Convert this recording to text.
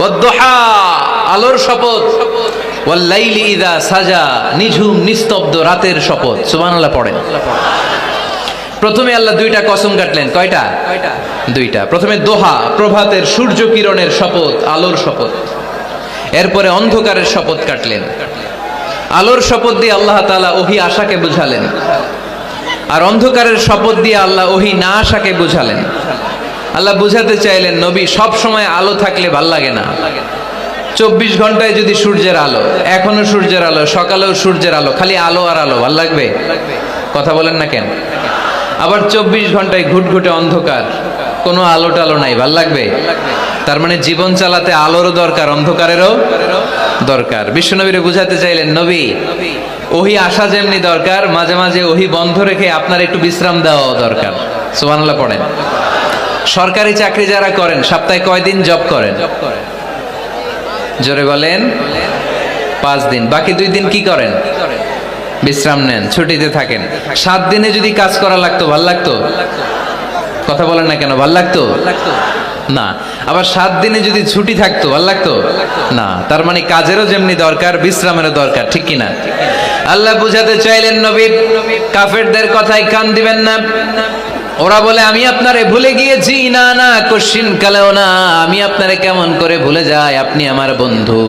ওয়াদ-দুহা, আলোর শপথ, ওয়াল-লাইলি ইযা সাজা, নিঝুম নিস্তব্ধ রাতের শপথ। সুবহানাল্লাহ পড়েন। প্রথমে আল্লাহ দুইটা কসম কাটলেন। কয়টা? দুইটা। প্রথমে দোহা, প্রভাতের সূর্য কিরণের শপথ, আলোর শপথ। এরপরে অন্ধকারের শপথ কাটলেন। আলোর শপথ দিয়ে আল্লাহ তাআলা ওহী আশাকে বুঝালেন, আর অন্ধকারের শপথ দিয়ে আল্লাহ ওহী না আশাকে বুঝালেন। আল্লাহ বুঝাতে চাইলেন, নবী সব সময় আলো থাকলে ভাল লাগে না। 24 ঘন্টায় যদি সূর্যের আলো, এখনো সূর্যের আলো, সকালেও সূর্যের আলো, খালি আলো আর আলো, ভাল লাগবে? কথা বলেন না কেন? আবার 24 ঘন্টায় ঘুটঘুটে অন্ধকার, কোনো আলো টালো নাই, ভাল লাগবে? তার মানে জীবন চালাতে আলোরও দরকার, অন্ধকারেরও দরকার। বিশ্বনবীরে বুঝাতে চাইলেন, নবী ওহী আসা যেমনি দরকার, মাঝে মাঝে ওহী বন্ধ রেখে আপনার একটু বিশ্রাম দেওয়া দরকার। সুবহানাল্লাহ পড়েন। সরকারি চাকরি যারা করেন, সপ্তাহে কয়দিন জব করেন? জোরে বলেন। 5 দিন। বাকি 2 দিন কি করেন? বিশ্রাম নেন, ছুটিতে থাকেন। 7 দিনে যদি কাজ করা লাগতো, ভাল লাগতো? কথা বলেন না কেন? ভাল লাগতো না। আবার 7 দিনে যদি ছুটি থাকতো, ভাল লাগতো না। তার মানে কাজেরও যেমনি দরকার, বিশ্রামেরও দরকার, ঠিক কিনা? আল্লাহ বুঝাতে চাইলেন, নবী কাফেরদের কথায় কান দিবেন না। ওরা বলে আমি আপনারে ভুলে গিয়েছি। না না, কশিন কালেও না। আমি আপনারে কেমন করে ভুলে যাই? আপনি আমার বন্ধু।